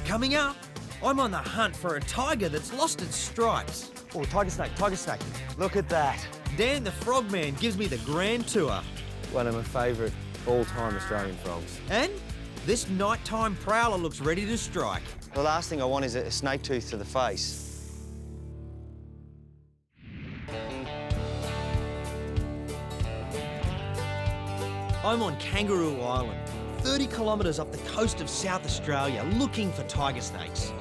Coming up, I'm on the hunt for a tiger that's lost its stripes. Oh, tiger snake, tiger snake. Look at that. Dan the Frogman gives me the grand tour. One of my favourite all-time Australian frogs. And this nighttime prowler looks ready to strike. The last thing I want is a snake tooth to the face. I'm on Kangaroo Island, 30 kilometres up the coast of South Australia, looking for tiger snakes.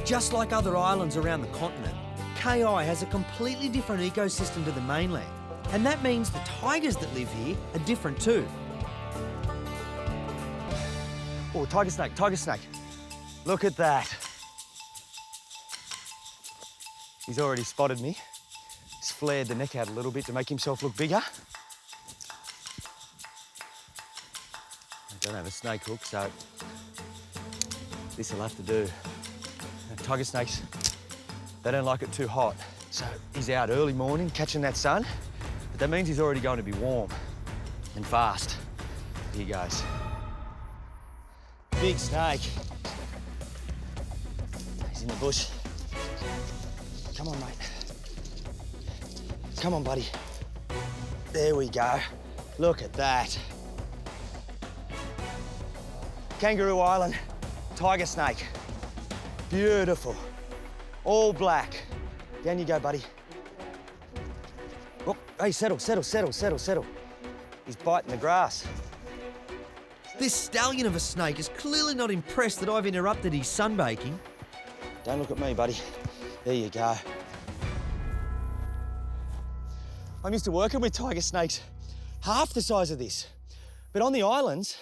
Just like other islands around the continent, KI has a completely different ecosystem to the mainland, and that means the tigers that live here are different too. Oh, tiger snake, tiger snake. Look at that. He's already spotted me. He's flared the neck out a little bit to make himself look bigger. I don't have a snake hook, so this will have to do. Tiger snakes, they don't like it too hot. So he's out early morning catching that sun, but that means he's already going to be warm and fast. Here he goes. Big snake. He's in the bush. Come on, mate. Come on, buddy. There we go. Look at that. Kangaroo Island, tiger snake. Beautiful. All black. Down you go, buddy. Oh, hey, settle, settle, settle, settle, settle. He's biting the grass. This stallion of a snake is clearly not impressed that I've interrupted his sunbaking. Don't look at me, buddy. There you go. I'm used to working with tiger snakes half the size of this. But on the islands,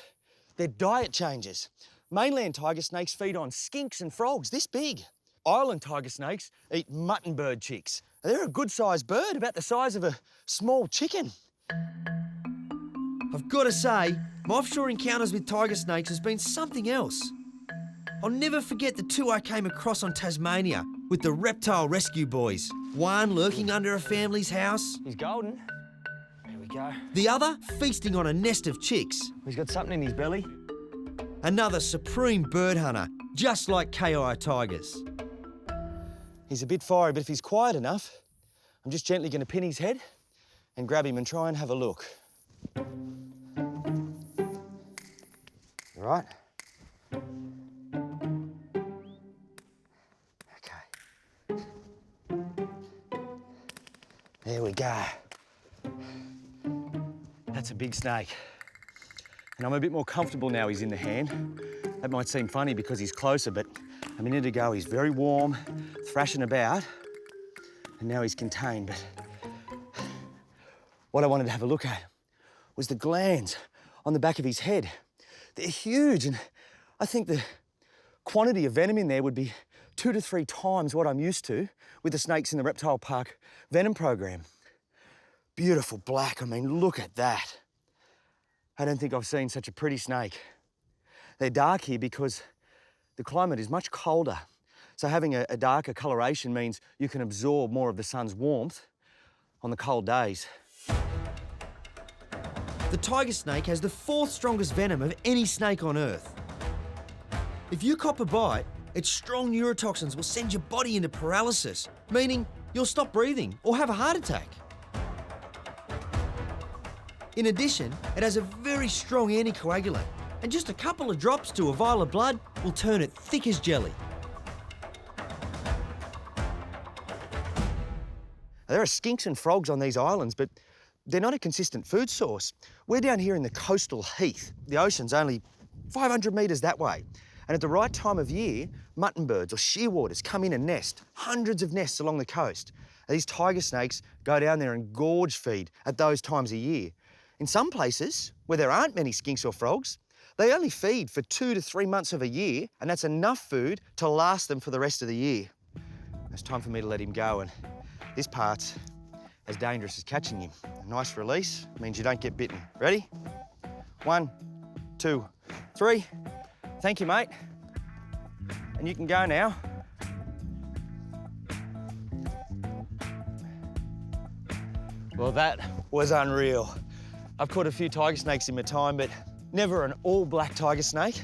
their diet changes. Mainland tiger snakes feed on skinks and frogs this big. Island tiger snakes eat mutton bird chicks. They're a good-sized bird, about the size of a small chicken. I've got to say, my offshore encounters with tiger snakes has been something else. I'll never forget the two I came across on Tasmania with the reptile rescue boys. One lurking under a family's house. He's golden. There we go. The other feasting on a nest of chicks. He's got something in his belly. Another supreme bird hunter, just like KI tigers. He's a bit fiery, but if he's quiet enough, I'm just gently going to pin his head and grab him and try and have a look. All right? Okay. There we go. That's a big snake. And I'm a bit more comfortable now he's in the hand. That might seem funny because he's closer, but a minute ago he's very warm, thrashing about, and now he's contained. But what I wanted to have a look at was the glands on the back of his head. They're huge, and I think the quantity of venom in there would be 2 to 3 times what I'm used to with the snakes in the reptile park venom program. Beautiful black, I mean, look at that. I don't think I've seen such a pretty snake. They're dark here because the climate is much colder. So having a darker coloration means you can absorb more of the sun's warmth on the cold days. The tiger snake has the 4th strongest venom of any snake on Earth. If you cop a bite, its strong neurotoxins will send your body into paralysis, meaning you'll stop breathing or have a heart attack. In addition, it has a very strong anticoagulant, and just a couple of drops to a vial of blood will turn it thick as jelly. There are skinks and frogs on these islands, but they're not a consistent food source. We're down here in the coastal heath. The ocean's only 500 metres that way. And at the right time of year, mutton birds or shearwaters come in and nest, hundreds of nests along the coast. And these tiger snakes go down there and gorge feed at those times of year. In some places, where there aren't many skinks or frogs, they only feed for 2 to 3 months of a year, and that's enough food to last them for the rest of the year. It's time for me to let him go, and this part's as dangerous as catching him. A nice release means you don't get bitten. Ready? 1, 2, 3. Thank you, mate. And you can go now. Well, that was unreal. I've caught a few tiger snakes in my time, but never an all-black tiger snake.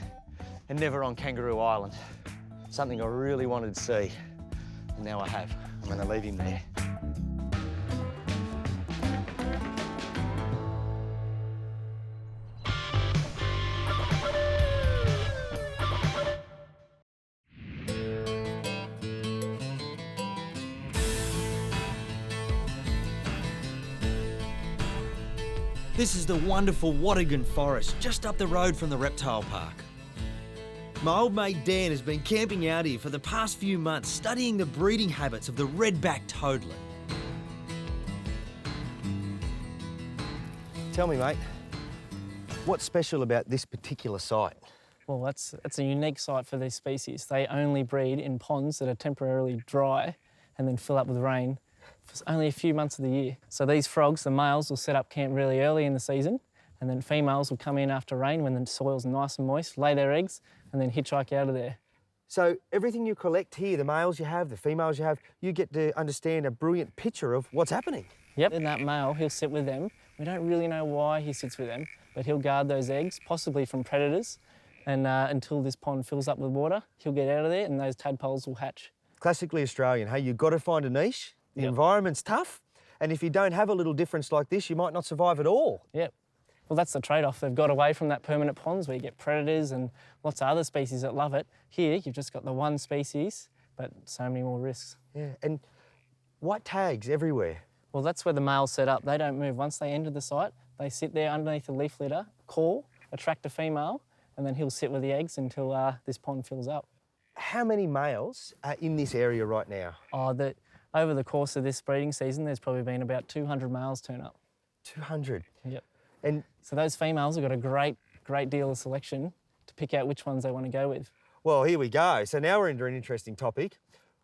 and never on Kangaroo Island. Something I really wanted to see, and now I have. I'm going to leave him there. This is the wonderful Wattigan Forest, just up the road from the reptile park. My old mate Dan has been camping out here for the past few months, studying the breeding habits of the redback toadlet. Tell me, mate, what's special about this particular site? Well, that's a unique site for these species. They only breed in ponds that are temporarily dry and then fill up with rain for only a few months of the year. So these frogs, the males, will set up camp really early in the season, and then females will come in after rain when the soil's nice and moist, lay their eggs, and then hitchhike out of there. So everything you collect here, the males you have, the females you have, you get to understand a brilliant picture of what's happening. Yep, and that male, he'll sit with them. We don't really know why he sits with them, but he'll guard those eggs, possibly from predators, and until this pond fills up with water, he'll get out of there and those tadpoles will hatch. Classically Australian, hey, you've got to find a niche. The Yep. environment's tough, and if you don't have a little difference like this, you might not survive at all. Yep. Well, that's the trade-off. They've got away from that permanent ponds where you get predators and lots of other species that love it. Here, you've just got the one species, but so many more risks. Yeah, and white tags everywhere. Well, that's where the males set up. They don't move. Once they enter the site, they sit there underneath the leaf litter, call, attract a female, and then he'll sit with the eggs until this pond fills up. How many males are in this area right now? Over the course of this breeding season, there's probably been about 200 males turn up. 200. Yep. And So those females have got a great deal of selection to pick out which ones they want to go with. well, here we go. So now we're into an interesting topic.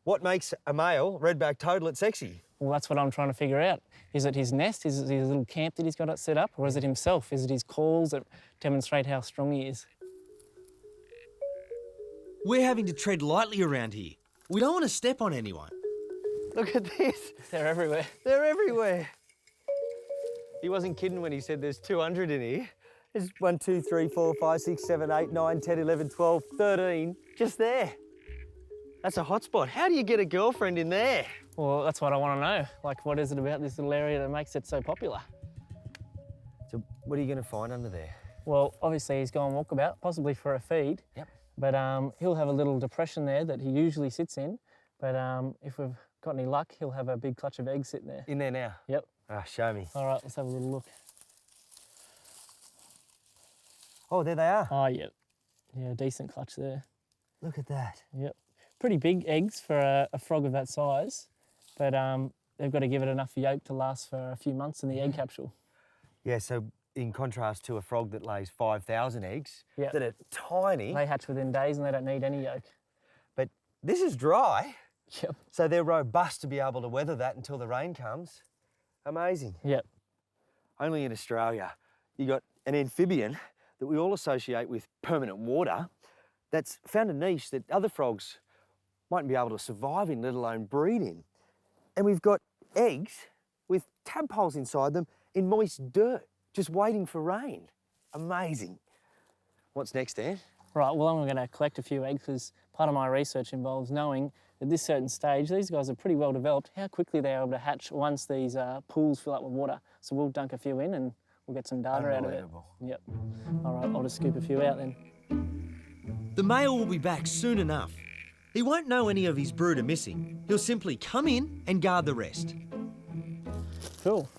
What makes a male redback toadlet sexy? Well, that's what I'm trying to figure out. Is it his nest? Is it his little camp that he's got it set up? Or is it himself? Is it his calls that demonstrate how strong he is? We're having to tread lightly around here. We don't want to step on anyone. Look at this. They're everywhere. They're everywhere. He wasn't kidding when he said there's 200 in here. There's 1, 2, 3, 4, 5, 6, 7, 8, 9, 10, 11, 12, 13, just there. That's a hotspot. How do you get a girlfriend in there? Well, that's what I want to know. Like, what is it about this little area that makes it so popular? So what are you going to find under there? Well, obviously he's going walkabout, possibly for a feed. Yep. But he'll have a little depression there that he usually sits in. But if we've got any luck, he'll have a big clutch of eggs sitting there. In there now? Yep. Ah, show me. All right, let's have a little look. Oh, there they are. Oh, yep. Yeah, decent clutch there. Look at that. Yep. Pretty big eggs for a frog of that size, but they've got to give it enough yolk to last for a few months in the egg capsule. Yeah, so in contrast to a frog that lays 5,000 eggs, Yep. that are tiny, They hatch within days and they don't need any yolk. but this is dry, Yep. so they're robust to be able to weather that until the rain comes. Amazing. Yep. Only in Australia, you got an amphibian that we all associate with permanent water that's found a niche that other frogs mightn't be able to survive in, let alone breed in. And we've got eggs with tadpoles inside them in moist dirt, just waiting for rain. Amazing. What's next, Dan? Right, well, I'm going to collect a few eggs because part of my research involves knowing at this certain stage, these guys are pretty well developed, how quickly they're able to hatch once these pools fill up with water. So we'll dunk a few in and we'll get some data out of it. Unbelievable. Yep. All right, I'll just scoop a few out then. The male will be back soon enough. He won't know any of his brood are missing. He'll simply come in and guard the rest. Cool.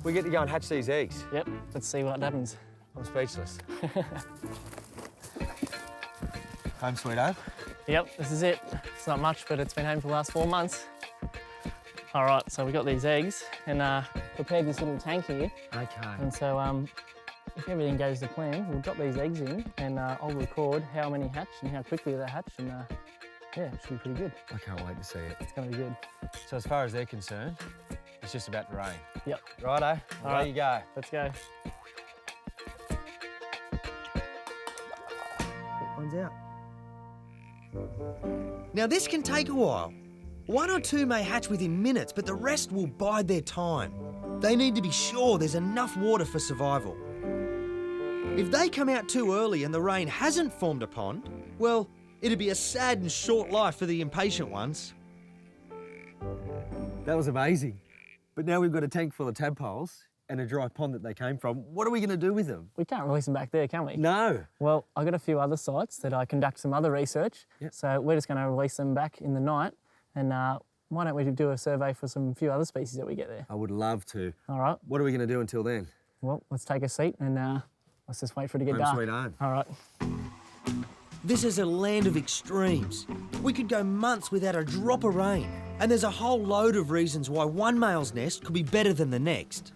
We get to go and hatch these eggs. Yep, let's see what happens. I'm speechless. Home sweet home. Yep, this is it. It's not much, but it's been home for the last 4 months. All right, so we got these eggs and prepared this little tank here. Okay. And so if everything goes to plan, we'll drop these eggs in and I'll record how many hatch and how quickly they hatch and yeah, it should be pretty good. I can't wait to see it. It's gonna be good. So as far as they're concerned, it's just about to rain. Yep, Righto, away right. you go. let's go. One's out. Now this can take a while. 1 or 2 may hatch within minutes, but the rest will bide their time. They need to be sure there's enough water for survival. If they come out too early and the rain hasn't formed a pond, well, it'd be a sad and short life for the impatient ones. That was amazing. But now we've got a tank full of tadpoles and a dry pond that they came from. What are we going to do with them? We can't release them back there, can we? No. Well, I've got a few other sites that I conduct some other research. Yep. So we're just going to release them back in the night. And why don't we do a survey for some few other species that we get there? I would love to. All right. What are we going to do until then? Well, let's take a seat and let's just wait for it to get Home dark. sweet home. All right. This is a land of extremes. We could go months without a drop of rain, and there's a whole load of reasons why one male's nest could be better than the next.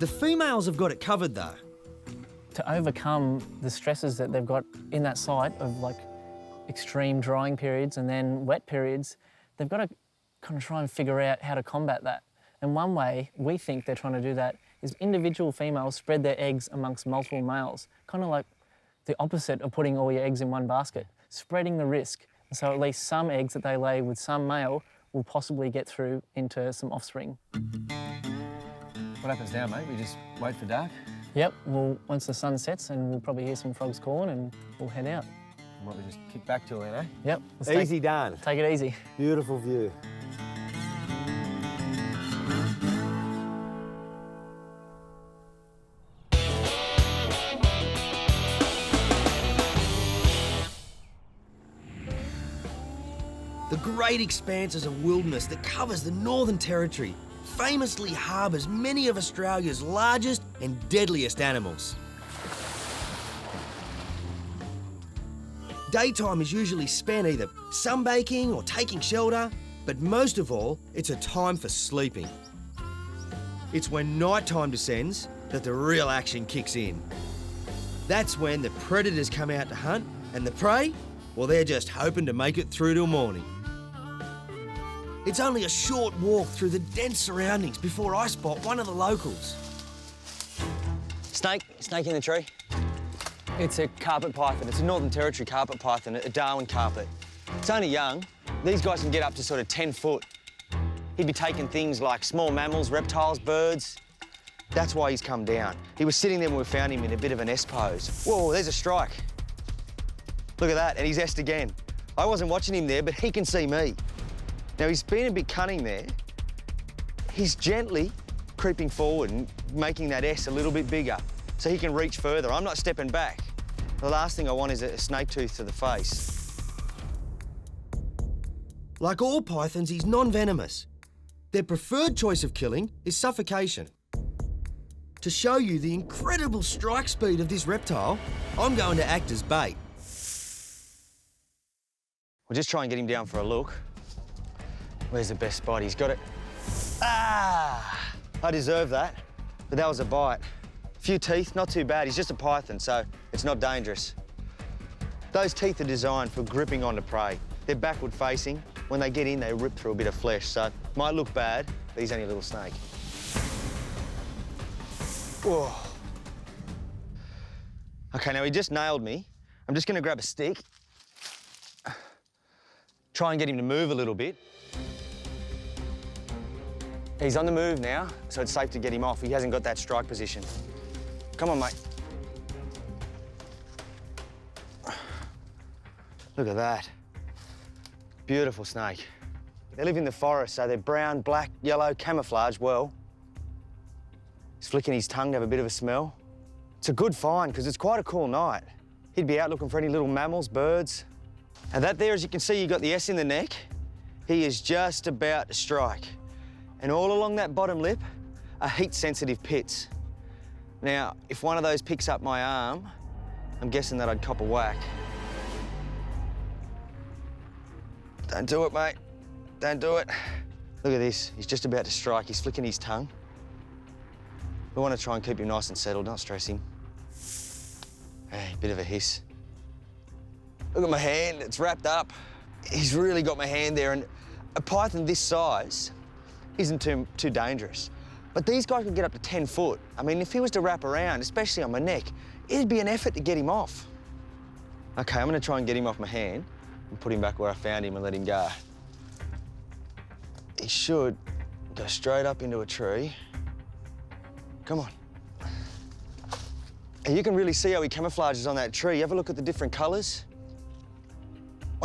The females have got it covered though. To overcome the stresses that they've got in that site of like extreme drying periods and then wet periods, they've got to kind of try and figure out how to combat that. And one way we think they're trying to do that is individual females spread their eggs amongst multiple males, kind of like the opposite of putting all your eggs in one basket, spreading the risk. So at least some eggs that they lay with some male will possibly get through into some offspring. What happens now, mate? We just wait for dark? Yep, well, once the sun sets, and we'll probably hear some frogs calling and we'll head out. Might we just kick back till then, eh? Yep. let's Easy done. Take it easy. Beautiful view. The great expanses of wilderness that covers the Northern Territory famously harbours many of Australia's largest and deadliest animals. Daytime is usually spent either sunbaking or taking shelter, but most of all, it's a time for sleeping. It's when nighttime descends that the real action kicks in. That's when the predators come out to hunt, and the prey, well, they're just hoping to make it through till morning. It's only a short walk through the dense surroundings before I spot one of the locals. Snake in the tree. It's a carpet python. It's a Northern Territory carpet python, a Darwin carpet. It's only young. These guys can get up to sort of 10 foot. He'd be taking things like small mammals, reptiles, birds. That's why he's come down. He was sitting there when we found him in a bit of an S pose. Whoa, there's a strike. Look at that, and he's S'd again. I wasn't watching him there, but he can see me. Now, he's been a bit cunning there. He's gently creeping forward and making that S a little bit bigger so he can reach further. I'm not stepping back. The last thing I want is a snake tooth to the face. Like all pythons, he's non-venomous. Their preferred choice of killing is suffocation. To show you the incredible strike speed of this reptile, I'm going to act as bait. We'll just try and get him down for a look. Where's the best spot? He's got it. Ah! I deserve that, but that was a bite. A few teeth, not too bad. He's just a python, so it's not dangerous. Those teeth are designed for gripping onto prey. They're backward facing. When they get in, they rip through a bit of flesh, so might look bad, but he's only a little snake. Whoa. Okay, now he just nailed me. I'm just gonna grab a stick, try and get him to move a little bit. He's on the move now, so it's safe to get him off. He hasn't got that strike position. Come on, mate. Look at that. Beautiful snake. They live in the forest, so they're brown, black, yellow, camouflage well. He's flicking his tongue to have a bit of a smell. It's a good find, because it's quite a cool night. He'd be out looking for any little mammals, birds. And that there, as you can see, you got the S in the neck. He is just about to strike. And all along that bottom lip are heat-sensitive pits. Now, if one of those picks up my arm, I'm guessing that I'd cop a whack. Don't do it, mate. Don't do it. Look at this. He's just about to strike. He's flicking his tongue. We want to try and keep him nice and settled, not stress him. Hey, bit of a hiss. Look at my hand. It's wrapped up. He's really got my hand there, and a python this size isn't too dangerous. But these guys can get up to 10 foot. I mean, if he was to wrap around, especially on my neck, it'd be an effort to get him off. Okay, I'm gonna try and get him off my hand and put him back where I found him and let him go. He should go straight up into a tree. Come on. And you can really see how he camouflages on that tree. You have a look at the different colours.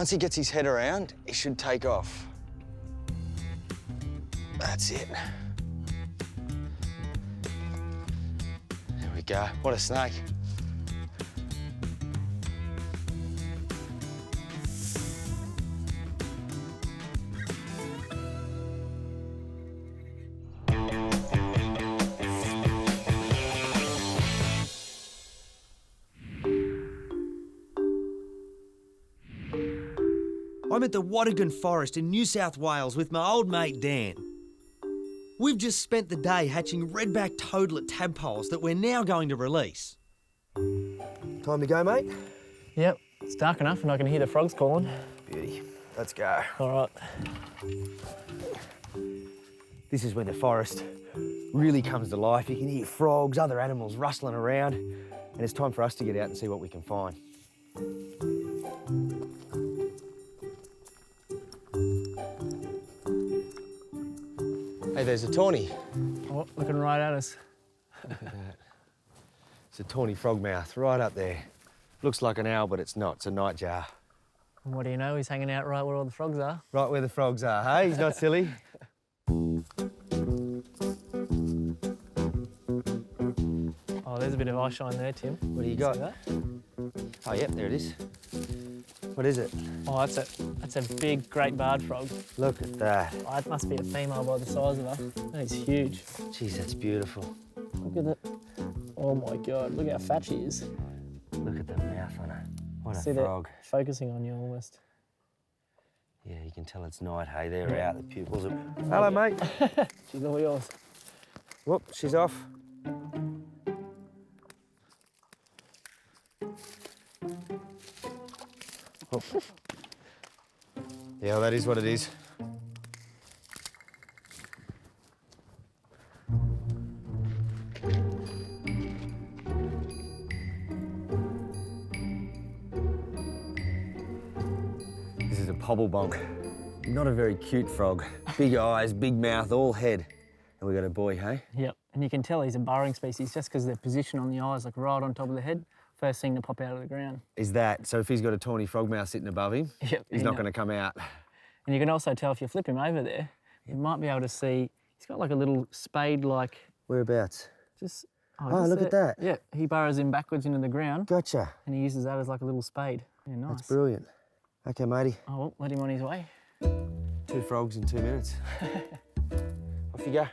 Once he gets his head around, he should take off. That's it. There we go. What a snake. I'm at the Watagan Forest in New South Wales with my old mate Dan. We've just spent the day hatching redback toadlet tadpoles that we're now going to release. Time to go, mate? Yep, it's dark enough and I can hear the frogs calling. Beauty. Let's go. All right. This is when the forest really comes to life. You can hear frogs, other animals rustling around, and it's time for us to get out and see what we can find. Hey, there's a tawny. Oh, looking right at us. Look at that. It's a tawny frogmouth right up there. Looks like an owl, but it's not. It's a nightjar. And what do you know? He's hanging out right where all the frogs are. Right where the frogs are, hey? He's not silly. Oh, there's a bit of eye shine there, Tim. What do you See got? that? Oh, yep, there it is. What is it? Oh, that's a big great barred frog. Look at that. Oh, it must be a female by the size of her. That is huge. Jeez, that's beautiful. Look at that. Oh my God, look how fat she is. Look at the mouth on her. What a See frog. that focusing on you almost. Yeah, you can tell it's night, hey? They're out, the pupils are... Hello, mate. She's all yours. Whoop, she's off. Whoop. Yeah, that is what it is. This is a pobblebonk. Not a very cute frog. Big eyes, big mouth, all head. And we got a boy, hey? Yep, and you can tell he's a burrowing species just because their position on the eyes, like right on top of the head, first thing to pop out of the ground. Is that, so if he's got a tawny frogmouth sitting above him, Yep, he's not going to come out. And you can also tell if you flip him over there, you might be able to see, he's got like a little spade-like, Whereabouts? just... Oh, look at that. Yeah, he burrows in backwards into the ground Gotcha. and he uses that as like a little spade. Yeah, nice. That's brilliant. Okay, matey. Oh, well, let him on his way. 2 frogs in 2 minutes. Off you go.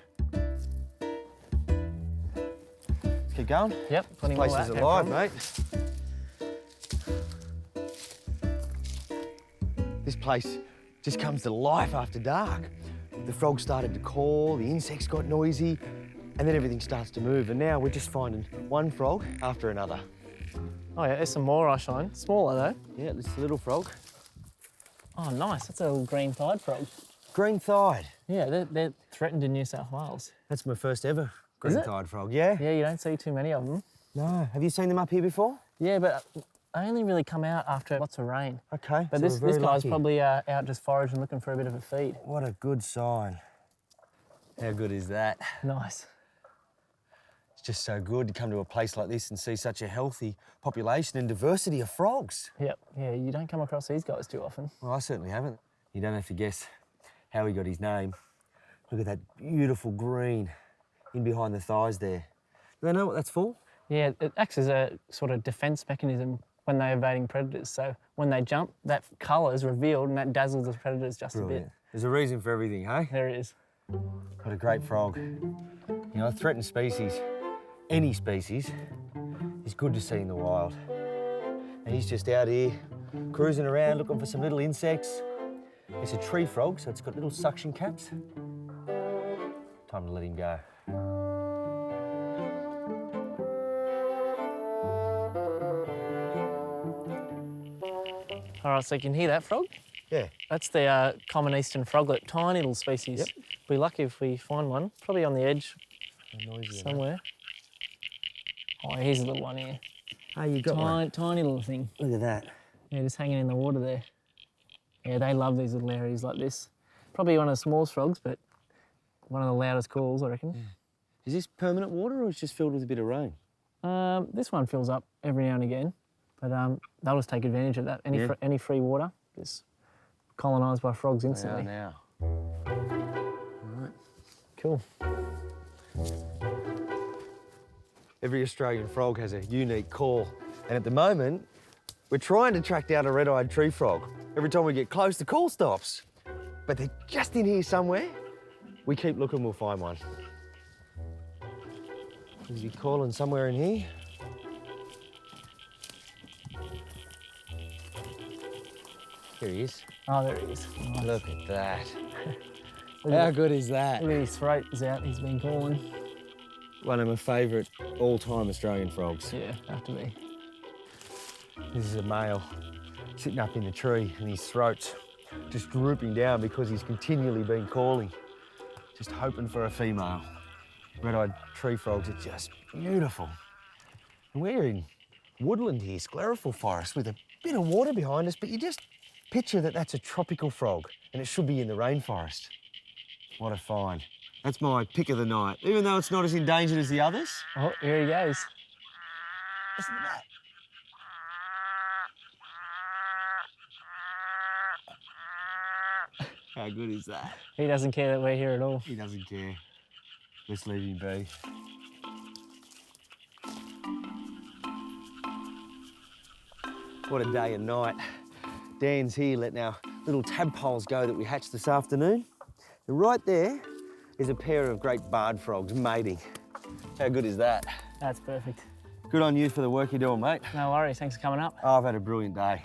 Let's keep going. Yep, plenty Place more is out there alive, from. mate. This place just comes to life after dark. The frogs started to call, the insects got noisy, and then everything starts to move. And now we're just finding one frog after another. Oh yeah, there's some more eye shine. Smaller though. Yeah, this is a little frog. Oh nice, that's a little green-thighed frog. Green-thighed. Yeah, they're threatened in New South Wales. That's my first ever Is it? green-thighed frog, yeah? Yeah, you don't see too many of them. No, have you seen them up here before? Yeah, but they only really come out after lots of rain. Okay, But so this we're very guy's lucky. probably out just foraging, looking for a bit of a feed. What a good sign. How good is that? Nice. It's just so good to come to a place like this and see such a healthy population and diversity of frogs. Yep, yeah, you don't come across these guys too often. Well, I certainly haven't. You don't have to guess how he got his name. Look at that beautiful green in behind the thighs there. Do they know what that's for? Yeah, it acts as a sort of defence mechanism when they're evading predators. So when they jump, that colour is revealed and that dazzles the predators just a bit. There's a reason for everything, hey? There it is. What a great frog. You know, a threatened species, any species, is good to see in the wild. And he's just out here cruising around looking for some little insects. It's a tree frog, so it's got little suction caps. Time to let him go. All right, so you can hear that frog? Yeah. That's the common eastern froglet, tiny little species. Yep. We'll be lucky if we find one, probably on the edge somewhere. Oh, here's a little one here. Oh, you got one. Tiny little thing. Look at that. Yeah, just hanging in the water there. Yeah, they love these little areas like this. Probably one of the smallest frogs, but one of the loudest calls, I reckon. Is this permanent water or it's just filled with a bit of rain? This one fills up every now and again, but they'll just take advantage of that. Any free water, Just colonised by frogs instantly. Now. Cool. Every Australian frog has a unique call, and at the moment, we're trying to track down a red-eyed tree frog. Every time we get close, the call stops. But they're just in here somewhere. We keep looking, we'll find one. Is he calling somewhere in here? Here he is. Oh, there he is. Nice. Look at that. Look How at- good is that? Look at his throat is out, he's been calling. One of my favourite all-time Australian frogs. Yeah, have to be. This is a male sitting up in the tree and his throat's just drooping down because he's continually been calling, just hoping for a female. Red-eyed tree frogs are just beautiful. And we're in woodland here, sclerophyll forest, with a bit of water behind us, but you just picture that that's a tropical frog and it should be in the rainforest. What a find. That's my pick of the night, even though it's not as endangered as the others. Oh, here he goes. Listen to that. How good is that? He doesn't care that we're here at all. He doesn't care. Let's leave him be. What a day and night. Dan's here letting our little tadpoles go that we hatched this afternoon. And right there is a pair of great barred frogs mating. How good is that? That's perfect. Good on you for the work you're doing, mate. No worries, thanks for coming up. Oh, I've had a brilliant day.